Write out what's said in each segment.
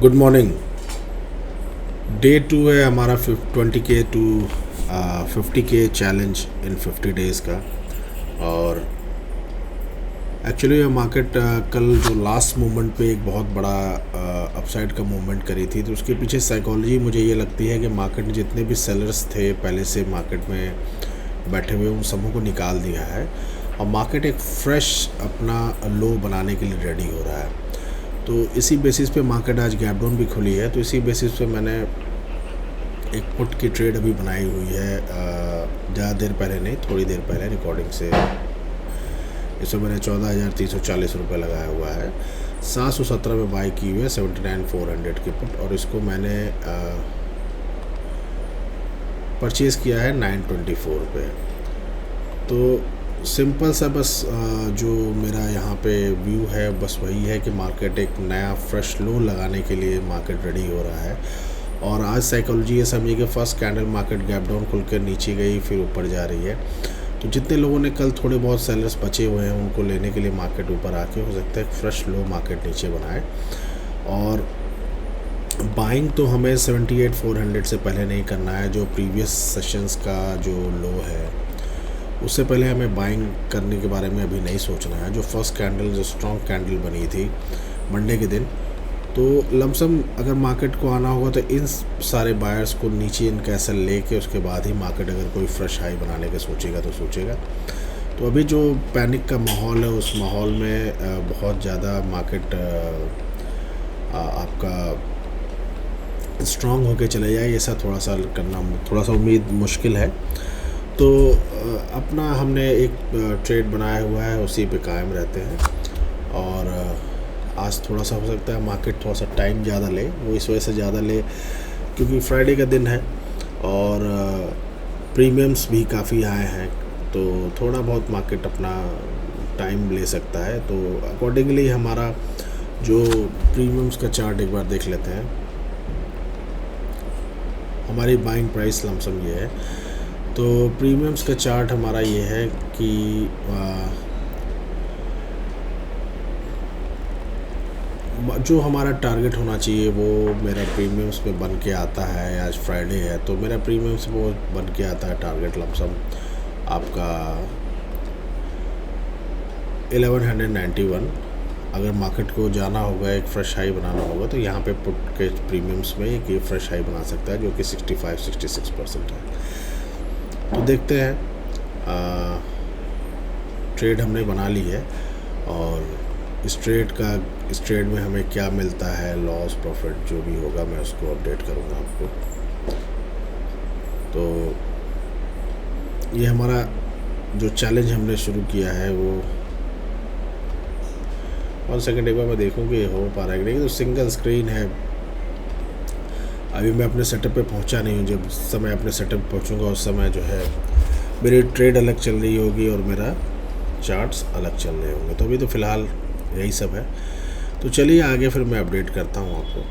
Good morning. Day to है हमारा 20K to 50K challenge in 50 days का। और एक्चुअली ये मार्केट कल जो लास्ट मोमेंट पे एक बहुत बड़ा अपसाइड का मूवमेंट करी थी, तो उसके पीछे साइकोलॉजी मुझे ये लगती है कि मार्केट में जितने भी सेलर्स थे पहले से मार्केट में बैठे हुए, उन सबों को निकाल दिया है और मार्केट एक फ्रेश अपना लो बनाने के लिए रेडी हो रहा है। तो इसी बेसिस पे मार्केट आज गैप डाउन भी खुली है। तो इसी बेसिस पे मैंने एक पुट की ट्रेड अभी बनाई हुई है, ज़्यादा देर पहले नहीं, थोड़ी देर पहले रिकॉर्डिंग से। इसमें मैंने 14,340 रुपये लगाया हुआ है। 717 में बाई की हुई है 79,400 की पुट, और इसको मैंने परचेज़ किया है 924 पे। तो सिंपल सा बस जो मेरा यहाँ पे व्यू है बस वही है कि मार्केट एक नया फ्रेश लो लगाने के लिए मार्केट रेडी हो रहा है। और आज साइकोलॉजी ये समझिए कि first candle market gap down खुल कर नीचे गई, फिर ऊपर जा रही है। तो जितने लोगों ने कल थोड़े बहुत सेलर्स बचे हुए हैं उनको लेने के लिए मार्केट ऊपर आके हो सकता है फ्रेश लो मार्केट नीचे बनाए। और बाइंग तो हमें 78,400 से पहले नहीं करना है। जो प्रीवियस सेशंस का जो लो है उससे पहले हमें बाइंग करने के बारे में अभी नहीं सोचना है। जो फर्स्ट कैंडल, जो स्ट्रॉन्ग कैंडल बनी थी मंडे के दिन, तो लमसम अगर मार्केट को आना होगा तो इन सारे बायर्स को नीचे इन कैसल लेके उसके बाद ही मार्केट अगर कोई फ्रेश हाई बनाने का सोचेगा तो सोचेगा। तो अभी जो पैनिक का माहौल है उस माहौल में बहुत ज़्यादा मार्केट आपका स्ट्रांग होके चले जाए, ऐसा थोड़ा सा करना थोड़ा सा उम्मीद मुश्किल है। तो अपना हमने एक ट्रेड बनाया हुआ है, उसी पे कायम रहते हैं। और आज थोड़ा सा हो सकता है मार्केट थोड़ा सा टाइम ज़्यादा ले, वो इस वजह से ज़्यादा ले क्योंकि फ्राइडे का दिन है और प्रीमियम्स भी काफ़ी आए हैं, तो थोड़ा बहुत मार्केट अपना टाइम ले सकता है। तो अकॉर्डिंगली हमारा जो प्रीमियम्स का चार्ट एक बार देख लेते हैं। हमारी बाइंग प्राइस लमसम ये है। तो प्रीमियम्स का चार्ट हमारा ये है कि जो हमारा टारगेट होना चाहिए वो मेरा प्रीमियम्स में बन के आता है। आज फ्राइडे है तो मेरा प्रीमियम्स वो बन के आता है टारगेट लमसम आपका 1191। अगर मार्केट को जाना होगा, एक फ़्रेश हाई बनाना होगा, तो यहाँ पे पुट के प्रीमियम्स में एक ये फ़्रेश हाई बना सकता है जो कि 65-66% है। तो देखते हैं, ट्रेड हमने बना ली है और इस ट्रेड में हमें क्या मिलता है, लॉस प्रॉफिट जो भी होगा मैं उसको अपडेट करूँगा आपको। तो ये हमारा जो चैलेंज हमने शुरू किया है वो 1 सेकेंड एक बार मैं देखूँ कि हो पा रहा है कि नहीं। तो सिंगल स्क्रीन है, अभी मैं अपने सेटअप पे पहुंचा नहीं हूँ। जब समय अपने सेटअप पहुंचूंगा उस समय जो है मेरी ट्रेड अलग चल रही होगी और मेरा चार्ट्स अलग चल रहे होंगे। तो अभी तो फ़िलहाल यही सब है। तो चलिए आगे फिर मैं अपडेट करता हूँ आपको।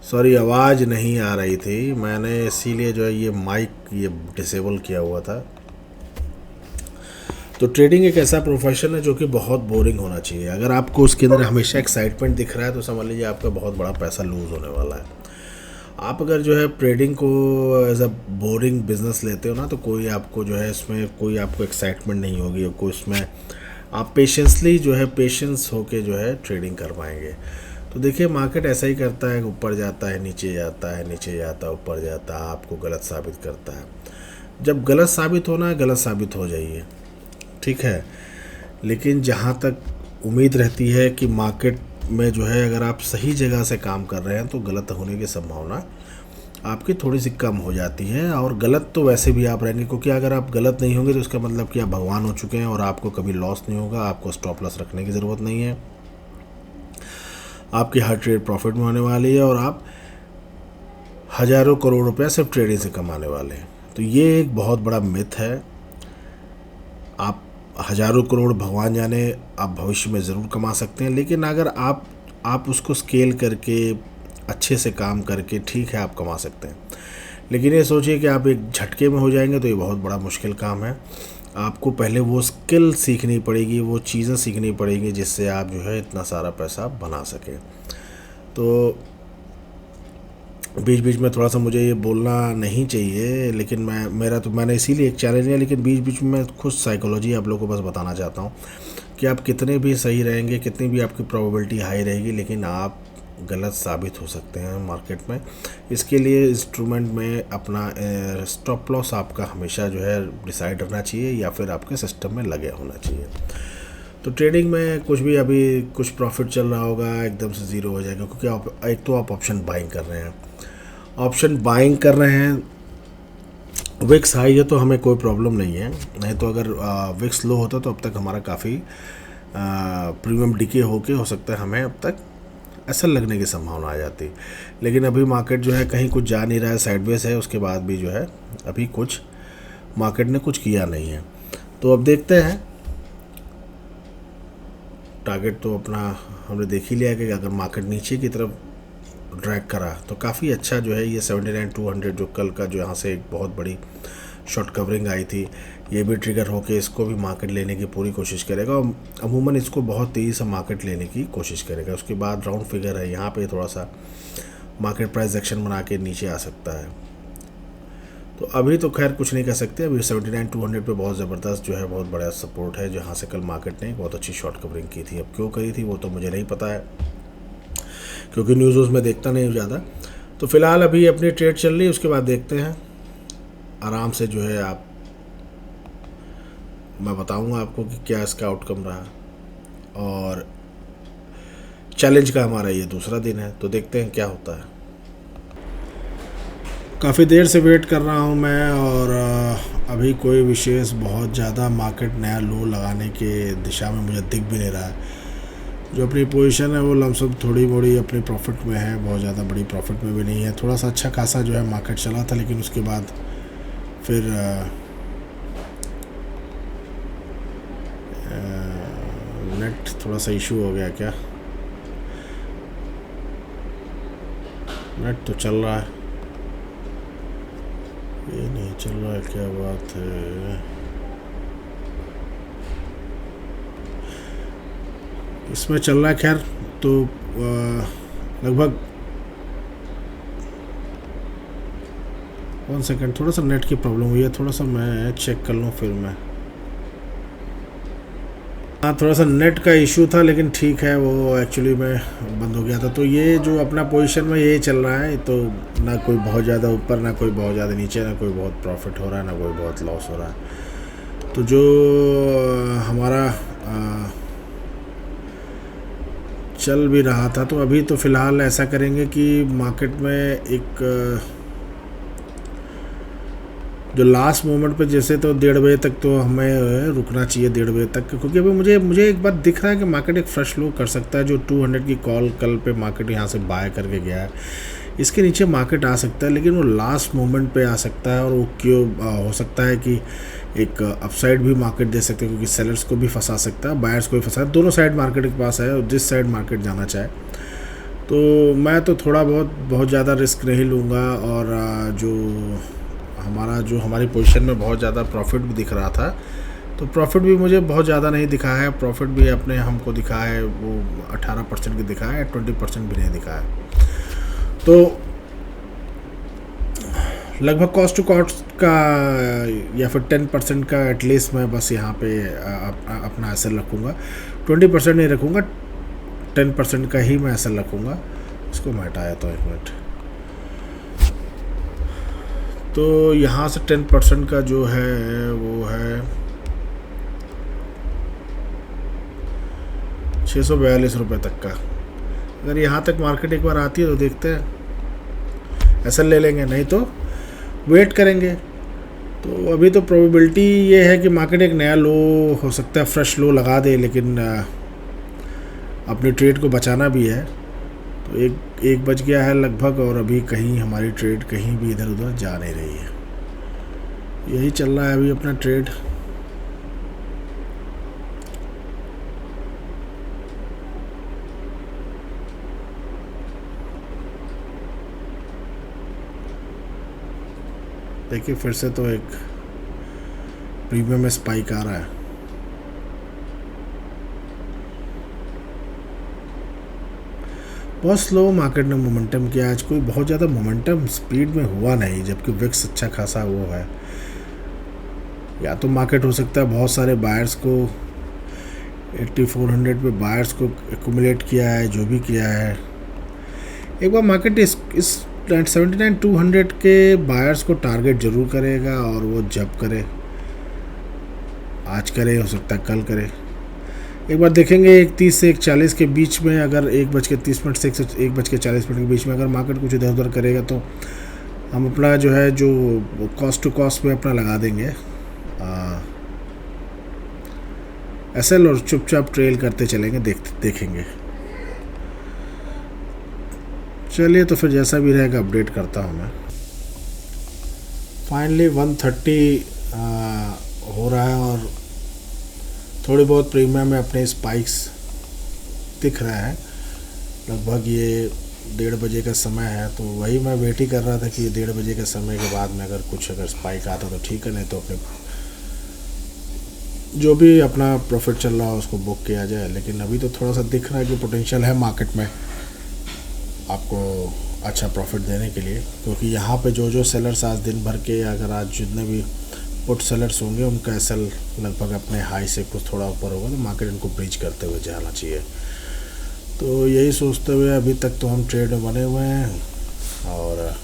सॉरी, आवाज़ नहीं आ रही थी, मैंने इसीलिए जो है ये माइक ये डिसेबल किया हुआ था। तो ट्रेडिंग एक ऐसा प्रोफेशन है जो कि बहुत बोरिंग होना चाहिए। अगर आपको उसके अंदर हमेशा एक्साइटमेंट दिख रहा है तो समझ लीजिए आपका बहुत बड़ा पैसा लूज़ होने वाला है। आप अगर जो है ट्रेडिंग को एज अ बोरिंग बिजनेस लेते हो ना, तो कोई आपको जो है इसमें कोई आपको एक्साइटमेंट नहीं होगी, कोई इसमें आप पेशेंसली जो है पेशेंस होके जो है ट्रेडिंग कर पाएंगे। तो देखिए मार्केट ऐसा ही करता है, ऊपर जाता है, नीचे जाता है, नीचे जाता है, ऊपर जाता है, आपको गलत साबित करता है। जब गलत साबित होना है, गलत साबित हो जाइए, ठीक है। लेकिन जहाँ तक उम्मीद रहती है कि मार्केट में जो है अगर आप सही जगह से काम कर रहे हैं तो गलत होने की संभावना आपकी थोड़ी सी कम हो जाती है। और गलत तो वैसे भी आप रहेंगे, क्योंकि अगर आप गलत नहीं होंगे तो इसका मतलब कि आप भगवान हो चुके हैं और आपको कभी लॉस नहीं होगा, आपको स्टॉप लॉस रखने की ज़रूरत नहीं है, आपकी हर ट्रेड प्रॉफिट में होने वाली है और आप हज़ारों करोड़ रुपया सिर्फ ट्रेडिंग से कमाने वाले हैं। तो ये एक बहुत बड़ा मिथ है। आप हज़ारों करोड़ भगवान जाने आप भविष्य में ज़रूर कमा सकते हैं, लेकिन अगर आप उसको स्केल करके अच्छे से काम करके ठीक है आप कमा सकते हैं। लेकिन ये सोचिए कि आप एक झटके में हो जाएंगे तो ये बहुत बड़ा मुश्किल काम है। आपको पहले वो स्किल सीखनी पड़ेगी, वो चीज़ें सीखनी पड़ेंगी जिससे आप जो है इतना सारा पैसा बना सकें। तो बीच बीच में थोड़ा सा मुझे ये बोलना नहीं चाहिए, लेकिन मैंने इसीलिए एक चैलेंज है, लेकिन बीच बीच में मैं खुद साइकोलॉजी आप लोगों को बस बताना चाहता हूँ कि आप कितने भी सही रहेंगे, कितनी भी आपकी प्रोबेबिलिटी हाई रहेगी, लेकिन आप गलत साबित हो सकते हैं मार्केट में। इसके लिए इंस्ट्रूमेंट में अपना स्टॉप लॉस आपका हमेशा जो है डिसाइड रहना चाहिए या फिर आपके सिस्टम में लगे होना चाहिए। तो ट्रेडिंग में कुछ भी अभी कुछ प्रॉफिट चल रहा होगा एकदम से ज़ीरो हो जाएगा, क्योंकि आप एक तो आप ऑप्शन बाइंग कर रहे हैं, विक्स हाई है तो हमें कोई प्रॉब्लम नहीं है, नहीं तो अगर विक्स लो होता तो अब तक हमारा काफ़ी प्रीमियम डिके हो सकता है हमें अब तक ऐसा लगने की संभावना आ जाती। लेकिन अभी मार्केट जो है कहीं कुछ जा नहीं रहा है, साइडवेज है, उसके बाद भी जो है अभी कुछ मार्केट ने कुछ किया नहीं है। तो अब देखते हैं, टारगेट तो अपना हमने देख ही लिया कि अगर मार्केट नीचे की तरफ ड्रैग करा तो काफ़ी अच्छा जो है ये 79,200 जो कल का जो यहाँ से एक बहुत बड़ी शॉर्ट कवरिंग आई थी, ये भी ट्रिगर होके इसको भी मार्केट लेने की पूरी कोशिश करेगा और अमूमन इसको बहुत तेज़ी से मार्केट लेने की कोशिश करेगा। उसके बाद राउंड फिगर है, यहाँ पे थोड़ा सा मार्केट प्राइस एक्शन बना के नीचे आ सकता है। तो अभी तो खैर कुछ नहीं कर सकते, अभी 79,200 पे बहुत ज़बरदस्त जो है बहुत बड़ा सपोर्ट है, जहाँ से कल मार्केट ने बहुत अच्छी शॉर्ट कवरिंग की थी। अब क्यों करी थी वो तो मुझे नहीं पता है, क्योंकि न्यूज़ में देखता नहीं हूँ ज़्यादा। तो फ़िलहाल अभी अपनी ट्रेड चल रही है, उसके बाद देखते हैं आराम से जो है मैं बताऊंगा आपको कि क्या इसका आउटकम रहा। और चैलेंज का हमारा ये दूसरा दिन है, तो देखते हैं क्या होता है। काफ़ी देर से वेट कर रहा हूँ मैं और अभी कोई विशेष बहुत ज़्यादा मार्केट नया लो लगाने के दिशा में मुझे दिख भी नहीं रहा है। जो अपनी पोजीशन है वो लमसम थोड़ी मोड़ी अपनी प्रॉफिट में है, बहुत ज़्यादा बड़ी प्रॉफिट में भी नहीं है। थोड़ा सा अच्छा खासा जो है मार्केट चला था, लेकिन उसके बाद फिर नेट थोड़ा सा इशू हो गया क्या। नेट तो चल रहा है, ये नहीं चल रहा है, क्या बात है। इसमें चल रहा है खैर, तो लगभग 1 सेकंड, थोड़ा सा नेट की प्रॉब्लम हुई है, थोड़ा सा मैं चेक कर लूँ फिर मैं। हाँ थोड़ा सा नेट का इशू था, लेकिन ठीक है वो एक्चुअली में बंद हो गया था। तो ये जो अपना पोजीशन में ये चल रहा है, तो ना कोई बहुत ज़्यादा ऊपर, ना कोई बहुत ज़्यादा नीचे, ना कोई बहुत प्रॉफिट हो रहा है, ना कोई बहुत लॉस हो रहा है। तो जो हमारा चल भी रहा था, तो अभी तो फ़िलहाल ऐसा करेंगे कि मार्केट में एक जो लास्ट मोमेंट पे जैसे तो 1:30 बजे तक तो हमें रुकना चाहिए, 1:30 बजे तक, क्योंकि अभी मुझे एक बार दिख रहा है कि मार्केट एक फ्रेश लो कर सकता है। जो 200 की कॉल कल पे मार्केट यहाँ से बाय करके गया है, इसके नीचे मार्केट आ सकता है, लेकिन वो लास्ट मोमेंट पे आ सकता है। और वो क्यों हो सकता है कि एक अपसाइड भी मार्केट दे सकते हैं, क्योंकि सेलर्स को भी फंसा सकता है, बायर्स को भी फंसा, दोनों साइड मार्केट के पास है, और जिस साइड मार्केट जाना चाहे तो मैं तो थोड़ा बहुत ज़्यादा रिस्क नहीं लूँगा, और जो हमारी पोजीशन में बहुत ज़्यादा प्रॉफिट भी दिख रहा था, तो प्रॉफिट भी मुझे बहुत ज़्यादा नहीं दिखा है। प्रॉफिट भी अपने हमको दिखा है वो 18% की दिखा है, 20% भी नहीं दिखा है। तो लगभग कॉस्ट टू कॉस्ट का या फिर 10% का एटलीस्ट मैं बस यहाँ पे अपना एसएल रखूँगा। 20% नहीं रखूँगा, 10% का ही मैं एसएल रखूँगा। इसको मैं हटाया तो 1 मिनट। तो यहाँ से 10% का जो है वो है 642 रुपये तक का। अगर यहाँ तक मार्केट एक बार आती है तो देखते हैं, एसएल ले लेंगे, नहीं तो वेट करेंगे। तो अभी तो प्रोबेबिलिटी ये है कि मार्केट एक नया लो हो सकता है, फ्रेश लो लगा दे, लेकिन अपनी ट्रेड को बचाना भी है। तो एक बज गया है लगभग, और अभी कहीं हमारी ट्रेड कहीं भी इधर उधर जा नहीं रही है। यही चल रहा है अभी अपना ट्रेड। देखिए फिर से तो एक प्रीमियम में स्पाइक आ रहा है। बहुत स्लो मार्केट ने मोमेंटम किया आज, कोई बहुत ज़्यादा मोमेंटम स्पीड में हुआ नहीं, जबकि विक्स अच्छा खासा वो है। या तो मार्केट हो सकता है बहुत सारे बायर्स को 8400 पे बायर्स को एक्यूमुलेट किया है, जो भी किया है। एक बार मार्केट इस 79,200 के बायर्स को टारगेट जरूर करेगा, और वो जब करे, आज करे, हो सकता है कल करे। एक बार देखेंगे 1:30 से 1:40 के बीच में, अगर 1:30 से 1:40 के बीच में अगर मार्केट कुछ इधर उधर करेगा तो हम अपना जो है जो कॉस्ट टू कॉस्ट में अपना लगा देंगे एसएल, और चुपचाप ट्रेल करते चलेंगे, देखेंगे। चलिए, तो फिर जैसा भी रहेगा अपडेट करता हूँ मैं। फाइनली 130 हो रहा है, और थोड़ी बहुत प्रीमियम में अपने स्पाइक्स दिख रहे हैं। लगभग ये 1:30 बजे का समय है, तो वही मैं वेट ही कर रहा था कि 1:30 बजे के समय के बाद में अगर स्पाइक आता तो ठीक है, नहीं तो अपने जो भी अपना प्रॉफिट चल रहा है उसको बुक किया जाए। लेकिन अभी तो थोड़ा सा दिख रहा है कि पोटेंशियल है मार्केट में आपको अच्छा प्रॉफिट देने के लिए, क्योंकि यहाँ पे जो सेलर्स आज दिन भर के, अगर आज जितने भी पुट सेलर्स होंगे उनका एसएल लगभग अपने हाई से कुछ थोड़ा ऊपर होगा, तो मार्केट इनको ब्रीच करते हुए जाना चाहिए। तो यही सोचते हुए अभी तक तो हम ट्रेड में बने हुए हैं, और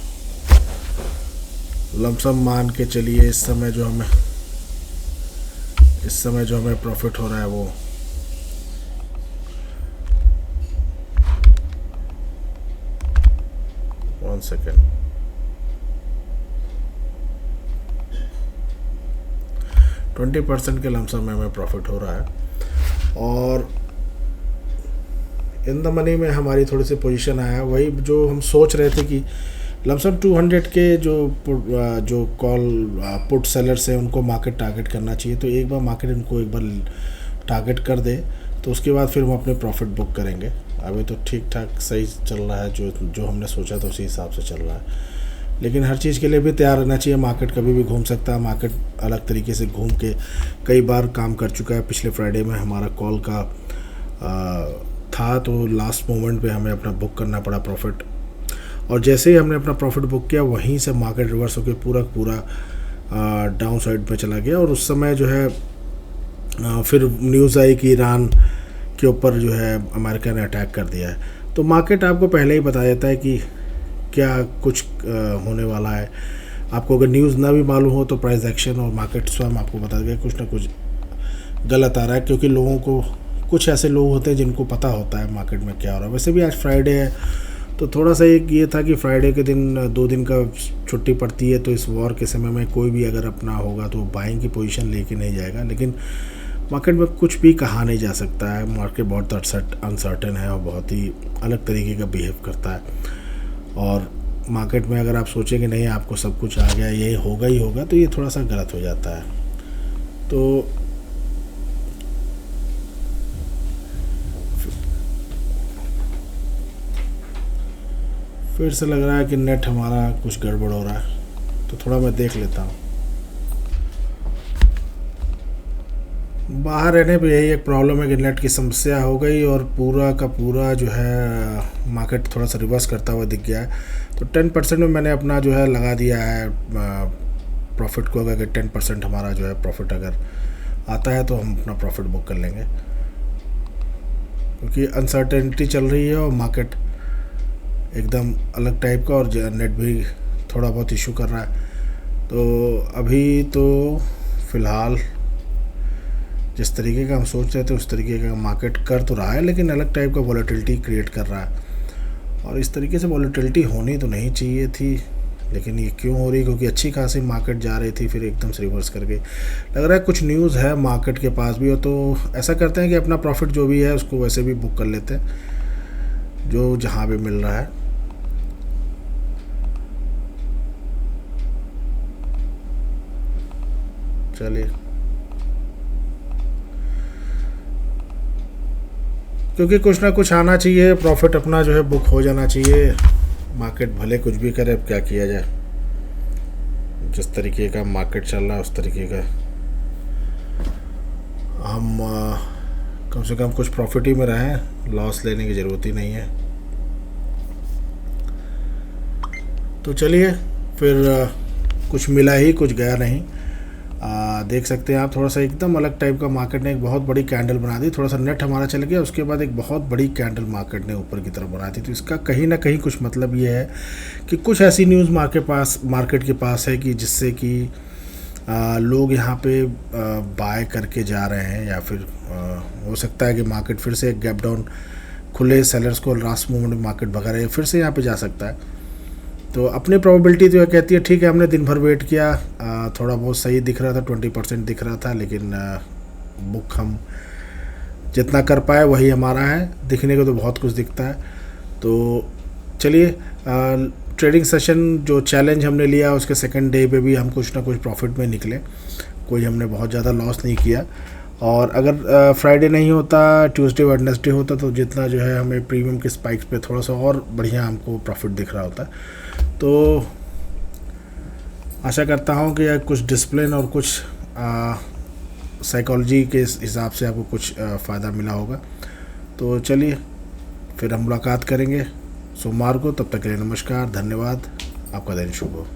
लमसम मान के चलिए इस समय जो हमें प्रॉफिट हो रहा है वो 1 सेकेंड, 20% के लमसम में हमें प्रॉफिट हो रहा है। और इन द मनी में हमारी थोड़ी सी पोजीशन आया, वही जो हम सोच रहे थे कि लमसम 200 के जो कॉल पुट सेलर्स हैं उनको मार्केट टारगेट करना चाहिए। तो एक बार मार्केट इनको एक बार टारगेट कर दे तो उसके बाद फिर हम अपने प्रॉफिट बुक करेंगे। अभी तो ठीक ठाक सही चल रहा है, जो हमने सोचा था उसी हिसाब से चल रहा है। लेकिन हर चीज़ के लिए भी तैयार रहना चाहिए, मार्केट कभी भी घूम सकता है। मार्केट अलग तरीके से घूम के कई बार काम कर चुका है। पिछले फ्राइडे में हमारा कॉल का था, तो लास्ट मोमेंट पे हमें अपना बुक करना पड़ा प्रॉफिट, और जैसे ही हमने अपना प्रॉफिट बुक किया वहीं से मार्केट रिवर्स होकर पूरा डाउन साइड पे चला गया। और उस समय जो है फिर न्यूज़ आई कि ईरान के ऊपर जो है अमेरिका ने अटैक कर दिया है। तो मार्केट आपको पहले ही बता देता है कि क्या कुछ होने वाला है। आपको अगर न्यूज़ ना भी मालूम हो तो प्राइस एक्शन और मार्केट स्वयं आपको बता देगा कुछ ना कुछ गलत आ रहा है, क्योंकि लोगों को कुछ ऐसे लोग होते हैं जिनको पता होता है मार्केट में क्या हो रहा है। वैसे भी आज फ्राइडे है, तो थोड़ा सा एक ये था कि फ्राइडे के दिन 2 दिन का छुट्टी पड़ती है, तो इस वॉर के समय में कोई भी अगर अपना होगा तो बाइंग की पोजीशन लेके नहीं जाएगा। लेकिन मार्केट में कुछ भी कहा नहीं जा सकता है। मार्केट बहुत अनसर्टेन है और बहुत ही अलग तरीके का बिहेव करता है। और मार्केट में अगर आप सोचें कि नहीं आपको सब कुछ आ गया, ये होगा ही होगा, तो ये थोड़ा सा गलत हो जाता है। तो फिर से लग रहा है कि नेट हमारा कुछ गड़बड़ हो रहा है, तो थोड़ा मैं देख लेता हूँ। बाहर रहने पे यही एक प्रॉब्लम है कि नेट की समस्या हो गई और पूरा का पूरा जो है मार्केट थोड़ा सा रिवर्स करता हुआ दिख गया है। तो 10% में मैंने अपना जो है लगा दिया है प्रॉफिट को। अगर 10% हमारा जो है प्रॉफिट अगर आता है तो हम अपना प्रॉफिट बुक कर लेंगे, क्योंकि अनसर्टेनिटी चल रही है और मार्केट एकदम अलग टाइप का, और नेट भी थोड़ा बहुत इशू कर रहा है। तो अभी तो फ़िलहाल जिस तरीके का हम सोच रहे थे उस तरीके का मार्केट कर तो रहा है, लेकिन अलग टाइप का वॉलेटिलिटी क्रिएट कर रहा है। और इस तरीके से वॉलेटिलिटी होनी तो नहीं चाहिए थी, लेकिन ये क्यों हो रही, क्योंकि अच्छी खासी मार्केट जा रही थी, फिर एकदम से रिवर्स कर गई। लग रहा है कुछ न्यूज़ है मार्केट के पास भी हो, तो ऐसा करते हैं कि अपना प्रॉफिट जो भी है उसको वैसे भी बुक कर लेते हैं जो जहाँ भी मिल रहा है। चलिए, क्योंकि कुछ ना कुछ आना चाहिए, प्रॉफिट अपना जो है बुक हो जाना चाहिए। मार्केट भले कुछ भी करे, अब क्या किया जाए, जिस तरीके का मार्केट चल रहा है उस तरीके का हम कम से कम कुछ प्रॉफिट ही में रहें, लॉस लेने की ज़रूरत ही नहीं है। तो चलिए फिर कुछ मिला ही, कुछ गया नहीं। देख सकते हैं आप, थोड़ा सा एकदम अलग टाइप का मार्केट ने एक बहुत बड़ी कैंडल बना दी। थोड़ा सा नेट हमारा चल गया, उसके बाद एक बहुत बड़ी कैंडल मार्केट ने ऊपर की तरफ बना दी। तो इसका कहीं ना कहीं कुछ मतलब ये है कि कुछ ऐसी न्यूज़ मार्केट के पास है कि जिससे कि लोग यहाँ पे बाय करके जा रहे हैं, या फिर हो सकता है कि मार्केट फिर से एक गैप डाउन खुले, सेलर्स को लास्ट मोमेंट में मार्केट भगा रहे हैं, फिर से यहाँ पे जा सकता है। तो अपनी प्रोबेबिलिटी तो यह कहती है ठीक है, हमने दिन भर वेट किया, थोड़ा बहुत सही दिख रहा था, 20% दिख रहा था, लेकिन बुक हम जितना कर पाए वही हमारा है। दिखने को तो बहुत कुछ दिखता है। तो चलिए, ट्रेडिंग सेशन जो चैलेंज हमने लिया उसके सेकंड डे पे भी हम कुछ ना कुछ प्रॉफिट में निकले, कोई हमने बहुत ज़्यादा लॉस नहीं किया। और अगर फ्राइडे नहीं होता, ट्यूसडे वेडनेसडे होता, तो जितना जो है हमें प्रीमियम के स्पाइक्स पे थोड़ा सा और बढ़िया हमको प्रॉफिट दिख रहा होता। तो आशा करता हूँ कि कुछ डिसिप्लिन और कुछ साइकोलॉजी के हिसाब से आपको कुछ फ़ायदा मिला होगा। तो चलिए फिर हम मुलाकात करेंगे सोमवार को। तब तक के लिए नमस्कार, धन्यवाद, आपका दिन शुभ हो।